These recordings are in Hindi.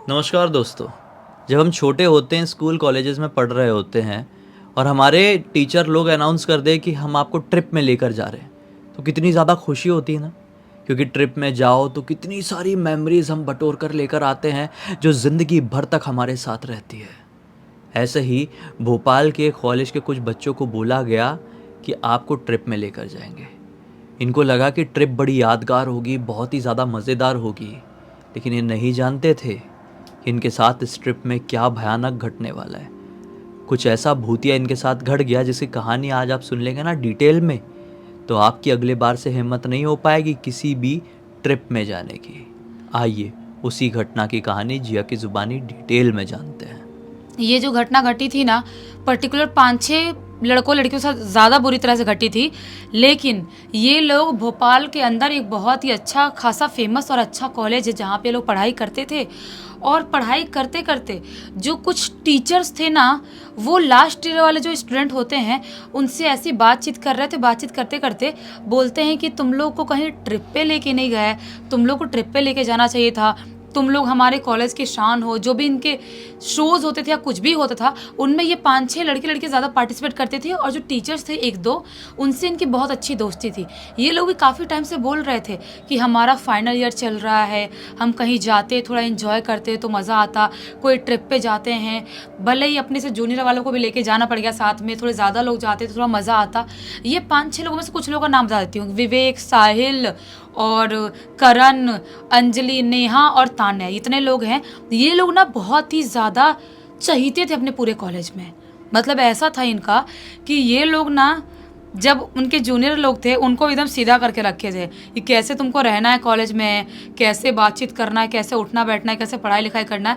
नमस्कार दोस्तों। जब हम छोटे होते हैं, स्कूल कॉलेजेस में पढ़ रहे होते हैं और हमारे टीचर लोग अनाउंस कर दें कि हम आपको ट्रिप में लेकर जा रहे हैं, तो कितनी ज़्यादा खुशी होती है ना। क्योंकि ट्रिप में जाओ तो कितनी सारी मेमोरीज हम बटोर कर लेकर आते हैं जो ज़िंदगी भर तक हमारे साथ रहती है। ऐसे ही भोपाल के कॉलेज के कुछ बच्चों को बोला गया कि आपको ट्रिप में लेकर जाएंगे। इनको लगा कि ट्रिप बड़ी यादगार होगी, बहुत ही ज़्यादा मज़ेदार होगी, लेकिन ये नहीं जानते थे कि इनके साथ इस ट्रिप में क्या भयानक घटने वाला है। कुछ ऐसा भूतिया इनके साथ घट गया जिसकी कहानी आज आप सुन लेंगे ना डिटेल में, तो आपकी अगले बार से हिम्मत नहीं हो पाएगी किसी भी ट्रिप में जाने की। आइए उसी घटना की कहानी जिया की ज़ुबानी डिटेल में जानते हैं। ये जो घटना घटी थी ना, पर्टिकुलर 5-6 लड़कों लड़कियों के साथ ज़्यादा बुरी तरह से घटी थी। लेकिन ये लोग भोपाल के अंदर एक बहुत ही अच्छा खासा फेमस और अच्छा कॉलेज है जहाँ पे लोग पढ़ाई करते थे। और पढ़ाई करते करते जो कुछ टीचर्स थे ना, वो लास्ट ईयर वाले जो स्टूडेंट होते हैं उनसे ऐसी बातचीत कर रहे थे। बातचीत करते करते बोलते हैं कि तुम लोग को कहीं ट्रिप पे लेके नहीं गए, तुम लोग को ट्रिप पे लेके जाना चाहिए था। तुम लोग हमारे कॉलेज की शान हो। जो भी इनके शोज़ होते थे या कुछ भी होता था, उनमें ये 5-6 लड़के लड़के ज़्यादा पार्टिसिपेट करते थे। और जो टीचर्स थे 1-2, उनसे इनकी बहुत अच्छी दोस्ती थी। ये लोग भी काफ़ी टाइम से बोल रहे थे कि हमारा फाइनल ईयर चल रहा है, हम कहीं जाते थोड़ा इन्जॉय करते तो मज़ा आता, कोई ट्रिप पे जाते हैं, भले ही अपने से जूनियर वालों को भी लेके जाना पड़ गया साथ में, थोड़े ज़्यादा लोग जाते तो थोड़ा मज़ा आता। ये 5-6 लोगों में से कुछ लोगों का नाम बता देती हूँ, विवेक, साहिल और करण, अंजलि, नेहा और तान्या, इतने लोग हैं। ये लोग ना बहुत ही ज़्यादा चहीते थे अपने पूरे कॉलेज में। मतलब ऐसा था इनका कि ये लोग ना, जब उनके जूनियर लोग थे उनको एकदम सीधा करके रखे थे कि कैसे तुमको रहना है कॉलेज में, कैसे बातचीत करना है, कैसे उठना बैठना है, कैसे पढ़ाई लिखाई करना है।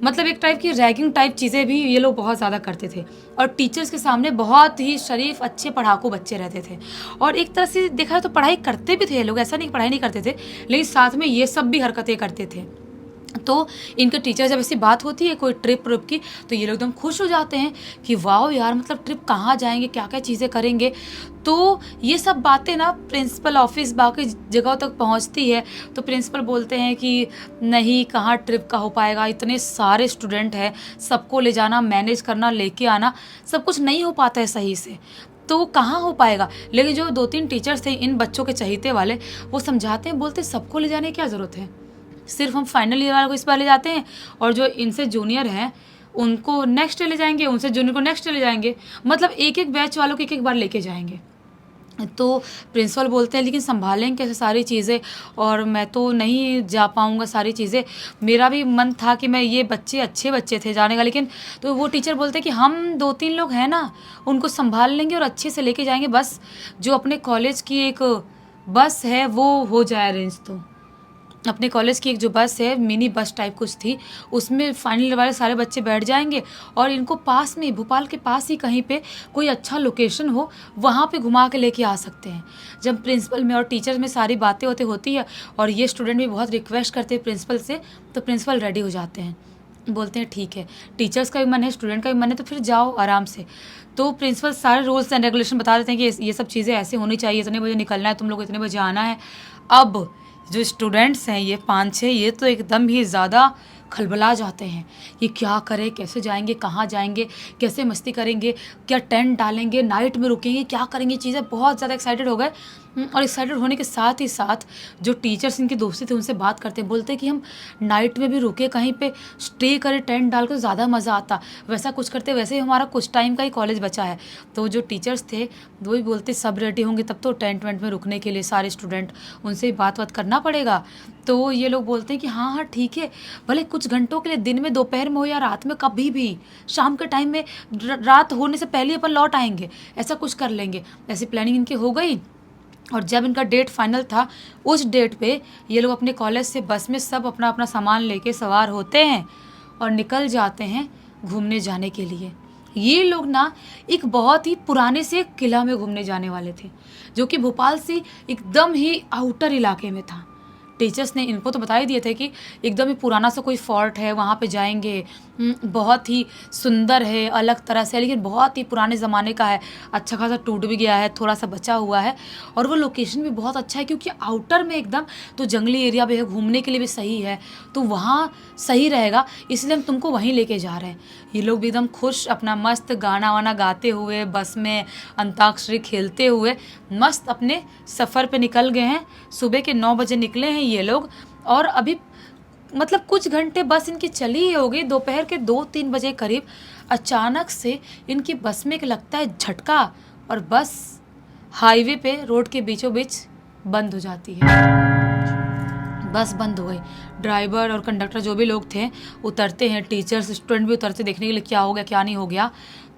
मतलब एक टाइप की रैगिंग टाइप चीज़ें भी ये लोग बहुत ज़्यादा करते थे। और टीचर्स के सामने बहुत ही शरीफ अच्छे पढ़ाकू बच्चे रहते थे। और एक तरह से देखा जाए तो पढ़ाई करते भी थे ये लोग, ऐसा नहीं पढ़ाई नहीं करते थे, लेकिन साथ में ये सब भी हरकतें करते थे। तो इनके टीचर जब ऐसी बात होती है कोई ट्रिप की, तो ये लोग एकदम खुश हो जाते हैं कि वाह यार, मतलब ट्रिप कहाँ जाएंगे, क्या क्या चीज़ें करेंगे। तो ये सब बातें ना प्रिंसिपल ऑफिस बाकी जगहों तक पहुंचती है। तो प्रिंसिपल बोलते हैं कि नहीं, कहाँ ट्रिप का हो पाएगा, इतने सारे स्टूडेंट हैं, सबको ले जाना, मैनेज करना, लेके आना, सब कुछ नहीं हो पाता है सही से, तो कहाँ हो पाएगा। लेकिन जो 2-3 टीचर्स थे इन बच्चों के चहीते वाले, वो समझाते हैं, बोलते सबको ले जाने की क्या ज़रूरत है, सिर्फ हम फाइनल ईयर वाले को इस बार ले जाते हैं, और जो इनसे जूनियर हैं उनको नेक्स्ट ले जाएंगे, उनसे जूनियर को नेक्स्ट ले जाएंगे। मतलब एक एक बैच वालों को एक एक बार लेके जाएंगे। तो प्रिंसिपल बोलते हैं लेकिन संभालेंगे कैसे सारी चीज़ें, और मैं तो नहीं जा पाऊँगा सारी चीज़ें। मेरा भी मन था कि मैं, ये बच्चे अच्छे बच्चे थे जाने का, लेकिन तो वो टीचर बोलते हैं कि हम 2-3 लोग हैं ना, उनको संभाल लेंगे और अच्छे से लेके जाएंगे, बस जो अपने कॉलेज की एक बस है वो हो जाए अरेंज। तो अपने कॉलेज की एक जो बस है, मिनी बस टाइप कुछ थी, उसमें फाइनल वाले सारे बच्चे बैठ जाएंगे और इनको पास में, भोपाल के पास ही कहीं पे कोई अच्छा लोकेशन हो, वहाँ पे घुमा के लेके आ सकते हैं। जब प्रिंसिपल में और टीचर्स में सारी बातें होती है और ये स्टूडेंट भी बहुत रिक्वेस्ट करते हैं प्रिंसिपल से, तो प्रिंसिपल रेडी हो जाते हैं, बोलते हैं ठीक है, टीचर्स का भी मन है, स्टूडेंट का भी मन है, तो फिर जाओ आराम से। तो प्रिंसिपल सारे रूल्स एंड रेगुलेशन बता देते हैं कि ये सब चीज़ें ऐसे होनी चाहिए, इतने बजे निकलना है, तुम लोग इतने बजे आना है। अब जो स्टूडेंट्स हैं ये 5-6, ये तो एकदम ही ज़्यादा खलबला जाते हैं, ये क्या करें, कैसे जाएंगे, कहाँ जाएंगे, कैसे मस्ती करेंगे, क्या टेंट डालेंगे, नाइट में रुकेंगे, क्या करेंगे, चीज़ें बहुत ज़्यादा एक्साइटेड हो गए। और एक्साइटेड होने के साथ ही साथ जो टीचर्स इनके दोस्ती थे उनसे बात करते हैं, बोलते हैं कि हम नाइट में भी रुके, कहीं पे स्टे करें, टेंट डाल कर, ज़्यादा मज़ा आता, वैसा कुछ करते, वैसे ही हमारा कुछ टाइम का ही कॉलेज बचा है। तो जो टीचर्स थे वो भी बोलते सब रेडी होंगे तब तो टेंट वेंट में रुकने के लिए सारे स्टूडेंट, उनसे बात करना पड़ेगा। तो ये लोग बोलते हैं कि हाँ हाँ ठीक है, भले कुछ घंटों के लिए, दिन में, दोपहर में हो या रात में, कभी भी, शाम के टाइम में, रात होने से पहले अपन लौट आएंगे, ऐसा कुछ कर लेंगे। ऐसी प्लानिंग इनकी हो गई। और जब इनका डेट फाइनल था, उस डेट पे ये लोग अपने कॉलेज से बस में सब अपना अपना सामान लेके सवार होते हैं और निकल जाते हैं घूमने जाने के लिए। ये लोग ना एक बहुत ही पुराने से किला में घूमने जाने वाले थे, जो कि भोपाल से एकदम ही आउटर इलाके में था। टीचर्स ने इनको तो बता ही दिए थे कि एकदम ही पुराना सा कोई फोर्ट है, वहाँ पे जाएंगे, बहुत ही सुंदर है, अलग तरह से, लेकिन बहुत ही पुराने ज़माने का है, अच्छा खासा टूट भी गया है, थोड़ा सा बचा हुआ है, और वो लोकेशन भी बहुत अच्छा है क्योंकि आउटर में एकदम तो जंगली एरिया भी है, घूमने के लिए भी सही है, तो वहाँ सही रहेगा, इसलिए हम तुमको वहीं लेके जा रहे हैं। ये लोग भी एकदम खुश, अपना मस्त गाना वाना गाते हुए, बस में अंताक्षरी खेलते हुए मस्त अपने सफ़र पे निकल गए हैं। सुबह के 9 बजे निकले हैं ये लोग, और अभी मतलब कुछ घंटे बस इनकी चली ही होगी, दोपहर के 2-3 बजे करीब अचानक से इनकी बस में एक लगता है झटका, और बस हाईवे पे रोड के बीचों बीच बंद हो जाती है। बस बंद हो गई। ड्राइवर और कंडक्टर जो भी लोग थे उतरते हैं, टीचर्स स्टूडेंट भी उतरते देखने के लिए क्या हो गया क्या नहीं हो गया।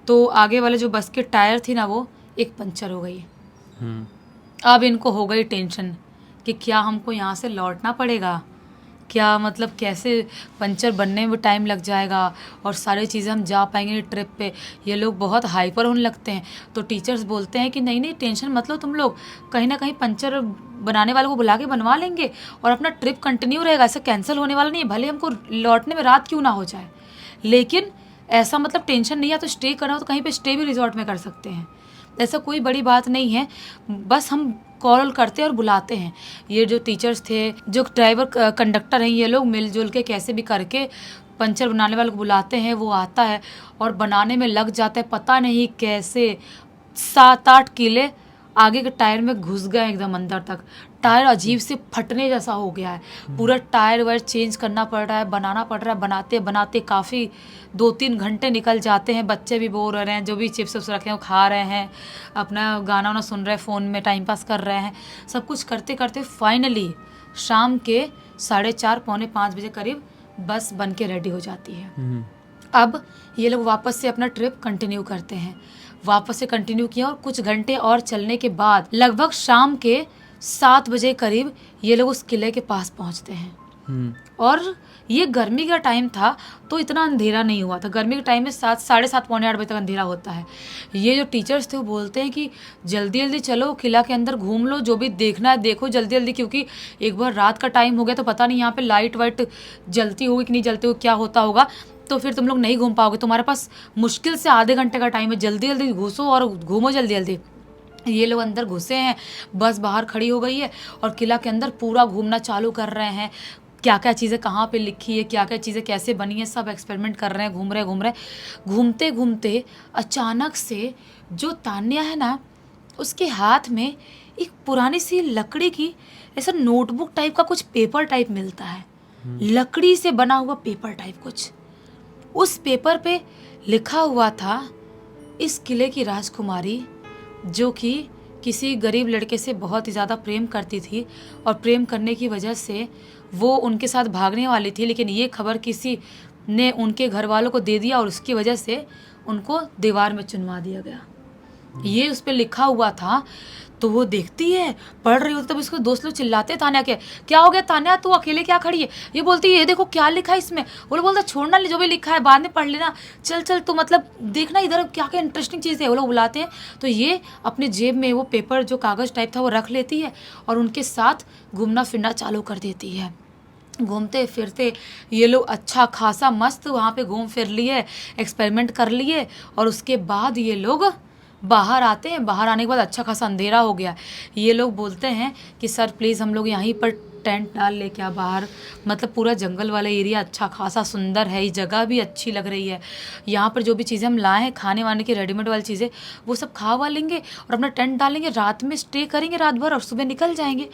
तो आगे वाले जो बस के टायर थी ना, वो एक पंचर हो गई। अब इनको हो गई टेंशन कि क्या हमको यहाँ से लौटना पड़ेगा, क्या मतलब कैसे पंचर बनने में टाइम लग जाएगा, और सारी चीज़ें हम जा पाएंगे ट्रिप पे। ये लोग बहुत हाइपर होने लगते हैं। तो टीचर्स बोलते हैं कि नहीं नहीं टेंशन मत लो तुम लोग, कहीं ना कहीं पंचर बनाने वालों को बुला के बनवा लेंगे और अपना ट्रिप कंटिन्यू रहेगा, ऐसा कैंसिल होने वाला नहीं है, भले हमको लौटने में रात क्यों ना हो जाए। लेकिन ऐसा मतलब टेंशन नहीं है, तो स्टे करना हो तो कहीं पे स्टे भी रिजॉर्ट में कर सकते हैं, ऐसा कोई बड़ी बात नहीं है। बस हम कॉल करते हैं और बुलाते हैं। ये जो टीचर्स थे, जो ड्राइवर कंडक्टर हैं, ये लोग मिलजुल के कैसे भी करके पंचर बनाने वाले को बुलाते हैं, वो आता है और बनाने में लग जाता है। पता नहीं कैसे 7-8 किले आगे के टायर में घुस गए एकदम अंदर तक। टायर अजीब से फटने जैसा हो गया है, पूरा टायर वायर चेंज करना पड़ रहा है, बनाना पड़ रहा है। बनाते बनाते काफ़ी 2-3 घंटे निकल जाते हैं। बच्चे भी बोर हो रहे हैं, जो भी चिप्स उप्स रखे हैं वो खा रहे हैं, अपना गाना वाना सुन रहे हैं, फ़ोन में टाइम पास कर रहे हैं। सब कुछ करते करते फाइनली शाम के 4:30-4:45 बजे करीब बस बन के रेडी हो जाती है। अब ये लोग वापस से अपना ट्रिप कंटिन्यू करते हैं। वापस से कंटिन्यू किया और कुछ घंटे और चलने के बाद लगभग शाम के 7 बजे करीब ये लोग उस किले के पास पहुंचते हैं। और ये गर्मी का टाइम था तो इतना अंधेरा नहीं हुआ था। गर्मी के टाइम में 7-7:30 पौने 8 बजे तक अंधेरा होता है। ये जो टीचर्स थे वो बोलते हैं कि जल्दी जल्दी चलो, किला के अंदर घूम लो, जो भी देखना है देखो जल्दी जल्दी, क्योंकि एक बार रात का टाइम हो गया तो पता नहीं यहाँ पे लाइट वाइट जलती होगी कि नहीं जलती होगी, क्या होता होगा, तो फिर तुम लोग नहीं घूम पाओगे। तुम्हारे पास मुश्किल से आधे घंटे का टाइम है, जल्दी जल्दी घुसो और घूमो जल्दी जल्दी। ये लोग अंदर घुसे हैं, बस बाहर खड़ी हो गई है और किला के अंदर पूरा घूमना चालू कर रहे हैं। क्या क्या चीज़ें कहाँ पे लिखी है, क्या क्या चीज़ें कैसे बनी है, सब एक्सपेरिमेंट कर रहे हैं, घूम रहे। घूमते घूमते अचानक से जो तान्या है ना, उसके हाथ में एक पुरानी सी लकड़ी की ऐसा नोटबुक टाइप का कुछ पेपर टाइप मिलता है, लकड़ी से बना हुआ पेपर टाइप कुछ। उस पेपर पे लिखा हुआ था, इस किले की राजकुमारी जो कि किसी गरीब लड़के से बहुत ही ज़्यादा प्रेम करती थी और प्रेम करने की वजह से वो उनके साथ भागने वाली थी, लेकिन ये खबर किसी ने उनके घर वालों को दे दिया और उसकी वजह से उनको दीवार में चुनवा दिया गया। ये उस पर लिखा हुआ था। तो वो देखती है, पढ़ रही होती, तब इसको दोस्त लोग चिल्लाते तान्या के, क्या हो गया तान्या, तू अकेले क्या खड़ी है। ये बोलती है ये देखो क्या लिखा है इसमें। वो लोग बोलता छोड़ना, जो भी लिखा है बाद में पढ़ लेना, चल चल तू मतलब देखना इधर क्या क्या इंटरेस्टिंग चीज़ है। वो लोग बुलाते हैं तो ये अपने जेब में वो पेपर जो कागज़ टाइप था वो रख लेती है और उनके साथ घूमना फिरना चालू कर देती है। घूमते फिरते ये लोग अच्छा खासा मस्त वहाँ पे घूम फिर लिए, एक्सपेरिमेंट कर लिए, और उसके बाद ये लोग बाहर आते हैं। बाहर आने के बाद अच्छा खासा अंधेरा हो गया। ये लोग बोलते हैं कि सर प्लीज़ हम लोग यहीं पर टेंट डाल ले क्या बाहर, मतलब पूरा जंगल वाला एरिया अच्छा खासा सुंदर है, ये जगह भी अच्छी लग रही है, यहाँ पर जो भी चीज़ें हम लाए हैं खाने वाने की रेडीमेड वाली चीज़ें वो सब खा वा लेंगे और अपना टेंट डालेंगे, रात में स्टे करेंगे रात भर और सुबह निकल जाएंगे।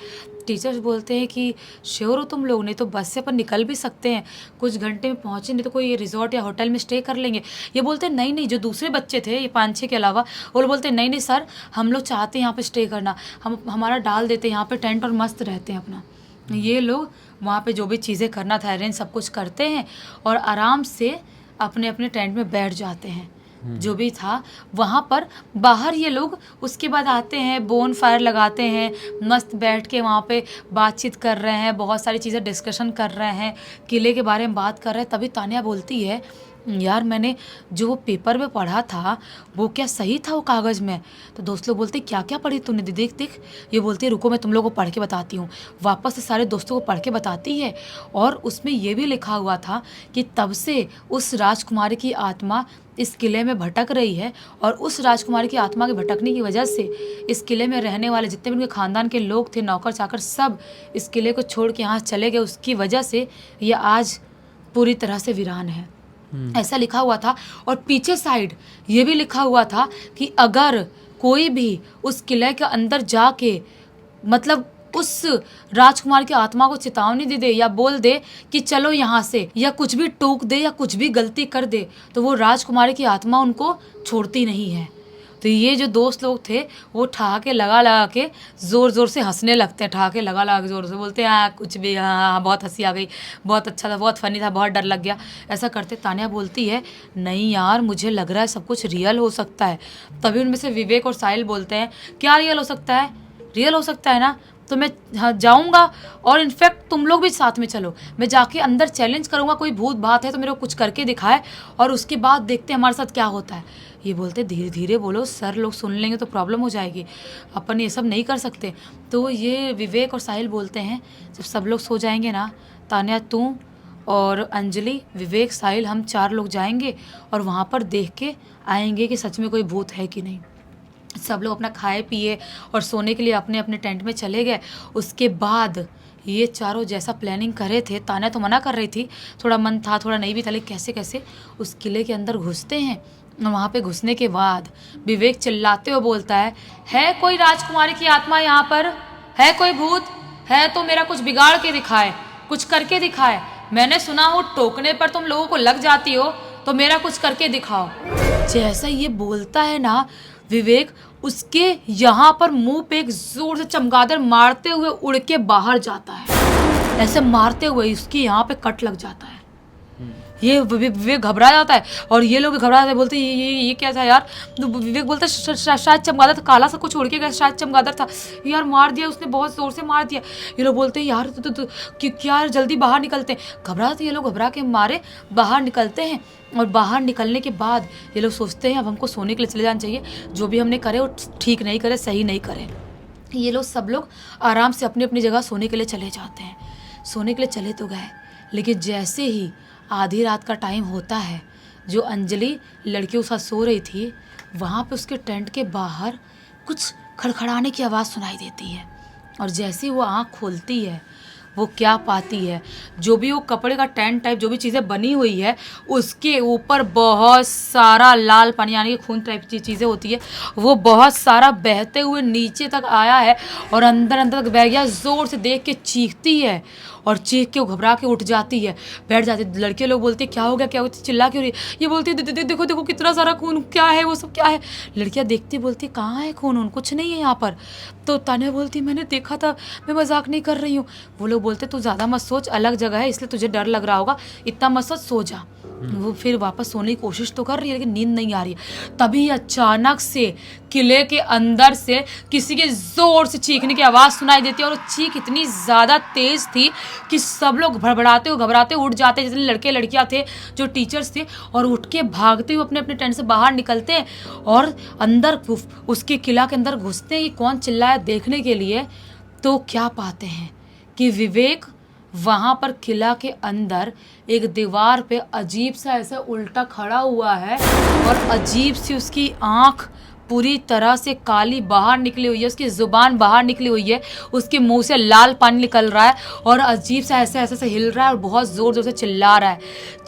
टीचर्स बोलते हैं कि श्योर हो तुम लोग, नहीं तो बस से अपन निकल भी सकते हैं, कुछ घंटे में पहुँचे, नहीं तो कोई रिजॉर्ट या होटल में स्टे कर लेंगे। ये बोलते हैं नहीं नहीं, जो दूसरे बच्चे थे ये 5-6 के अलावा, वो लोग बोलते हैं नहीं नहीं सर हम लोग चाहते हैं यहाँ पे स्टे करना, हम हमारा डाल देते हैं यहाँ पे टेंट और मस्त रहते हैं अपना। ये लोग वहाँ पे जो भी चीज़ें करना था अरेंज सब कुछ करते हैं और आराम से अपने अपने टेंट में बैठ जाते हैं। जो भी था वहाँ पर बाहर ये लोग उसके बाद आते हैं, बोन फायर लगाते हैं, मस्त बैठ के वहाँ पे बातचीत कर रहे हैं, बहुत सारी चीज़ें डिस्कशन कर रहे हैं, किले के बारे में बात कर रहे हैं। तभी तान्या बोलती है यार मैंने जो वो पेपर में पढ़ा था वो क्या सही था वो कागज़ में? तो दोस्त लोग बोलते क्या क्या पढ़ी तूने? देख देख। ये बोलती है रुको मैं तुम लोगों को पढ़ के बताती हूँ। वापस से सारे दोस्तों को पढ़ के बताती है और उसमें ये भी लिखा हुआ था कि तब से उस राजकुमारी की आत्मा इस किले में भटक रही है और उस राजकुमारी की आत्मा के भटकने की वजह से इस किले में रहने वाले जितने भी उनके ख़ानदान के लोग थे, नौकर चाकर, सब इस किले को छोड़ के यहाँ चले गए। उसकी वजह से ये आज पूरी तरह से वीरान है। ऐसा लिखा हुआ था और पीछे साइड ये भी लिखा हुआ था कि अगर कोई भी उस किले के अंदर जाके मतलब उस राजकुमार की आत्मा को चेतावनी दे दे या बोल दे कि चलो यहाँ से, या कुछ भी टोक दे या कुछ भी गलती कर दे, तो वो राजकुमारी की आत्मा उनको छोड़ती नहीं है। तो ये जो दोस्त लोग थे वो ठहाके लगा लगा के ज़ोर ज़ोर से हंसने लगते हैं, ठहाके लगा लगा के ज़ोर से बोलते हैं हाँ कुछ भी, हाँ हाँ बहुत हंसी आ गई, बहुत अच्छा था, बहुत फ़नी था, बहुत डर लग गया, ऐसा करते। तान्या बोलती है नहीं यार मुझे लग रहा है सब कुछ रियल हो सकता है। तभी उनमें से विवेक और साहिल बोलते हैं क्या रियल हो सकता है? रियल हो सकता है ना, तो मैं जाऊंगा और इनफैक्ट तुम लोग भी साथ में चलो, मैं जाके अंदर चैलेंज करूंगा, कोई भूत बात है तो मेरे को कुछ करके दिखाए और उसके बाद देखते हैं हमारे साथ क्या होता है। ये बोलते धीरे धीरे बोलो, सर लोग सुन लेंगे तो प्रॉब्लम हो जाएगी, अपन ये सब नहीं कर सकते। तो ये विवेक और साहिल बोलते हैं जब सब लोग सो जाएंगे ना, तान्या तू और अंजलि, विवेक, साहिल, हम 4 लोग जाएंगे और वहाँ पर देख के आएंगे कि सच में कोई भूत है कि नहीं। सब लोग अपना खाए पिए और सोने के लिए अपने अपने टेंट में चले गए। उसके बाद ये चारों जैसा प्लानिंग कर रहे थे, तान्या तो मना कर रही थी, थोड़ा मन था थोड़ा नहीं भी था, लेकिन कैसे कैसे उस किले के अंदर घुसते हैं। वहाँ पे घुसने के बाद विवेक चिल्लाते हुए बोलता है कोई राजकुमारी की आत्मा यहाँ पर? है कोई भूत? है तो मेरा कुछ बिगाड़ के दिखाए, कुछ करके दिखाए। मैंने सुना हो टोकने पर तुम लोगों को लग जाती हो, तो मेरा कुछ करके दिखाओ। जैसा ये बोलता है ना विवेक, उसके यहाँ पर मुंह पे एक जोर से चमगादड़ मारते हुए उड़ के बाहर जाता है। ऐसे मारते हुए उसके यहाँ पे कट लग जाता है। ये विवेक घबरा जाता है और ये लोग घबरा जाते हैं, बोलते ये क्या था यार? तो विवेक बोलता है शायद चमगादड़ था, काला सा कुछ उड़ के गया, शायद चमगादड़ था यार, मार दिया उसने, बहुत जोर से मार दिया। ये लोग बोलते हैं यार क्या जल्दी बाहर निकलते हैं। घबराते ये लोग, घबरा के मारे बाहर निकलते हैं और बाहर निकलने के बाद ये लोग सोचते हैं अब हमको सोने के लिए चले जाना चाहिए, जो भी हमने करे वो ठीक नहीं करे, सही नहीं करे। ये लोग सब लोग आराम से अपनी अपनी जगह सोने के लिए चले जाते हैं। सोने के लिए चले तो गए, लेकिन जैसे ही आधी रात का टाइम होता है, जो अंजलि लड़कियों के साथ सो रही थी, वहाँ पे उसके टेंट के बाहर कुछ खड़खड़ाने की आवाज़ सुनाई देती है। और जैसे ही वो आँख खोलती है, वो क्या पाती है, जो भी वो कपड़े का टेंट टाइप जो भी चीज़ें बनी हुई है, उसके ऊपर बहुत सारा लाल पानी यानी कि खून टाइप की चीज़ें होती है, वो बहुत सारा बहते हुए नीचे तक आया है और अंदर अंदर तक बह गया। ज़ोर से देख के चीखती है और चीख के घबरा के उठ जाती है, बैठ जाती है। लड़के लोग बोलते हैं क्या हो गया, क्या होती, चिल्ला क्यों रही? ये बोलती है देखो देखो कितना सारा खून, क्या है वो सब, क्या है? लड़कियां देखती बोलती कहाँ है खून, कुछ नहीं है यहाँ पर। तो तान्या बोलती मैंने देखा था, मैं मजाक नहीं कर रही हूँ। वो लोग बोलते तू ज़्यादा मत सोच, अलग जगह है इसलिए तुझे डर लग रहा होगा, इतना मत सोच, सो जा। वो फिर वापस सोने की कोशिश तो कर रही है लेकिन नींद नहीं आ रही है। तभी अचानक से किले के अंदर से किसी के जोर से चीखने की आवाज़ सुनाई देती है और वो चीख इतनी ज़्यादा तेज़ थी कि सब लोग भड़बड़ाते हुए घबराते उठ जाते, जितने लड़के लड़कियां थे जो टीचर्स थे, और उठ के भागते हुए अपने अपने टेंट से बाहर निकलते हैं और अंदर उसके किला के अंदर घुसते हैं कि कौन चिल्लाया देखने के लिए। तो क्या पाते हैं कि विवेक वहाँ पर किला के अंदर एक दीवार पे अजीब सा ऐसा उल्टा खड़ा हुआ है और अजीब सी उसकी आँख पूरी तरह से काली बाहर निकली हुई है, उसकी ज़ुबान बाहर निकली हुई है, उसके मुंह से लाल पानी निकल रहा है और अजीब सा ऐसे ऐसे हिल रहा है और बहुत ज़ोर ज़ोर से चिल्ला रहा है।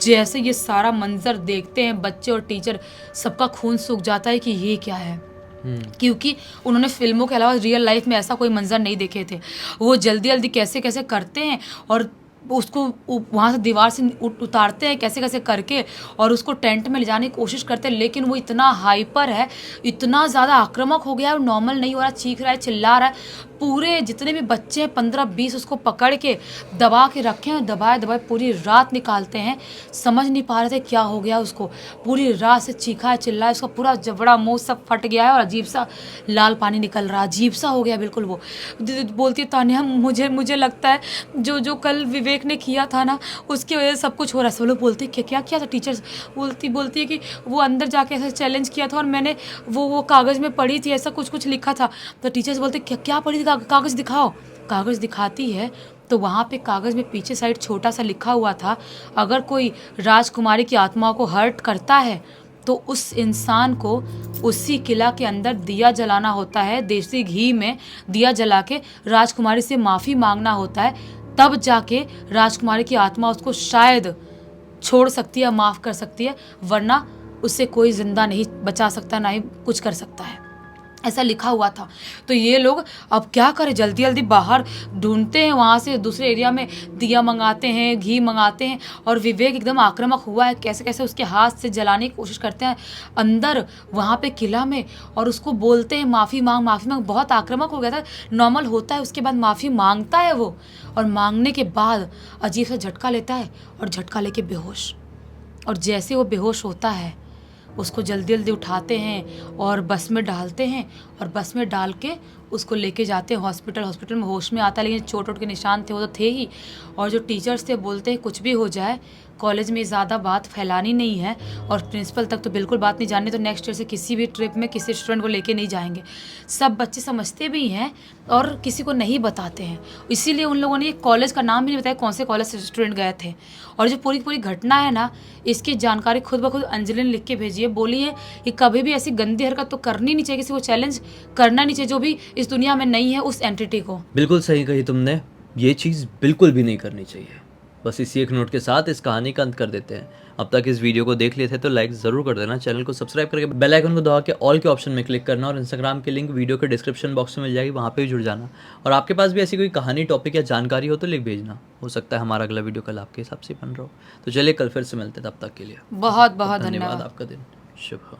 जैसे ये सारा मंजर देखते हैं बच्चे और टीचर, सबका खून सूख जाता है कि ये क्या है, क्योंकि उन्होंने फिल्मों के अलावा रियल लाइफ में ऐसा कोई मंजर नहीं देखे थे। वो जल्दी जल्दी कैसे कैसे करते हैं और उसको वहाँ से दीवार से उतारते हैं कैसे कैसे करके और उसको टेंट में ले जाने की कोशिश करते हैं, लेकिन वो इतना हाइपर है, इतना ज़्यादा आक्रामक हो गया है, नॉर्मल नहीं हो रहा, चीख रहा है, चिल्ला रहा है। पूरे जितने भी बच्चे हैं 15-20 उसको पकड़ के दबा के रखे हैं, दबाए दबाए पूरी रात निकालते हैं। समझ नहीं पा रहे थे क्या हो गया उसको, पूरी रात से चीखा है, चिल्लाया, उसका पूरा जबड़ा मुँह सब फट गया है और अजीब सा लाल पानी निकल रहा है, अजीब सा हो गया बिल्कुल। वो बोलती है तान्या मुझे लगता है जो कल विवेक विवेक ने किया था ना, उसकी वजह से सब कुछ हो रहा है। सब लोग बोलते हैं क्या किया था, टीचर्स बोलती है कि वो अंदर जाके ऐसा चैलेंज किया था और मैंने वो कागज़ में पढ़ी थी, ऐसा कुछ लिखा था। तो टीचर्स बोलते क्या पढ़ी थी, कागज़ दिखाओ। कागज़ दिखाती है तो वहाँ पे कागज़ में पीछे साइड छोटा सा लिखा हुआ था, अगर कोई राजकुमारी की आत्मा को हर्ट करता है तो उस इंसान को उसी किला के अंदर दिया जलाना होता है, देसी घी में दिया जला के राजकुमारी से माफ़ी मांगना होता है, तब जाके राजकुमारी की आत्मा उसको शायद छोड़ सकती है, माफ़ कर सकती है, वरना उससे कोई ज़िंदा नहीं बचा सकता, ना ही कुछ कर सकता है। ऐसा लिखा हुआ था। तो ये लोग अब क्या करें, जल्दी जल्दी बाहर ढूंढते हैं, वहाँ से दूसरे एरिया में दिया मंगाते हैं, घी मंगाते हैं। और विवेक एकदम आक्रामक हुआ है, कैसे कैसे उसके हाथ से जलाने की कोशिश करते हैं अंदर वहाँ पे किला में, और उसको बोलते हैं माफ़ी मांग। बहुत आक्रामक हो गया था, नॉर्मल होता है, उसके बाद माफ़ी मांगता है वो, और मांगने के बाद अजीब सा झटका लेता है और झटका लेके बेहोश। और जैसे वो बेहोश होता है उसको जल्दी जल्दी उठाते हैं और बस में डालते हैं, और बस में डाल के उसको लेके जाते हैं हॉस्पिटल में होश में आता है, लेकिन चोट के निशान थे वो तो थे ही। और जो टीचर्स थे बोलते हैं कुछ भी हो जाए कॉलेज में ज़्यादा बात फैलानी नहीं है, और प्रिंसिपल तक तो बिल्कुल बात नहीं जाननी, तो नेक्स्ट ईयर से किसी भी ट्रिप में किसी स्टूडेंट को लेके नहीं जाएंगे। सब बच्चे समझते भी हैं और किसी को नहीं बताते हैं, इसीलिए उन लोगों ने कॉलेज का नाम भी नहीं बताया कौन से कॉलेज से स्टूडेंट गए थे। और जो पूरी घटना है ना, इसकी जानकारी खुद ब खुद अंजलि ने लिख के भेजी है, बोली है कि कभी भी ऐसी गंदी हरकत तो करनी नहीं चाहिए, किसी को चैलेंज करना नहीं चाहिए जो भी इस दुनिया में नहीं है उस एंटिटी को। बिल्कुल सही कही तुमने, ये चीज़ बिल्कुल भी नहीं करनी चाहिए। बस इसी एक नोट के साथ इस कहानी का अंत कर देते हैं। अब तक इस वीडियो को देख लिए थे तो लाइक ज़रूर कर देना, चैनल को सब्सक्राइब करके बेल आइकन को दबा के ऑल के ऑप्शन में क्लिक करना, और इंस्टाग्राम की लिंक वीडियो के डिस्क्रिप्शन बॉक्स में मिल जाएगी, वहाँ पे भी जुड़ जाना। और आपके पास भी ऐसी कोई कहानी, टॉपिक या जानकारी हो तो लिख भेजना, हो सकता है हमारा अगला वीडियो कल आपके हिसाब से बन रहा हो। तो चलिए कल फिर से मिलते हैं, तब तक के लिए बहुत बहुत धन्यवाद। आपका दिन शुभ हो।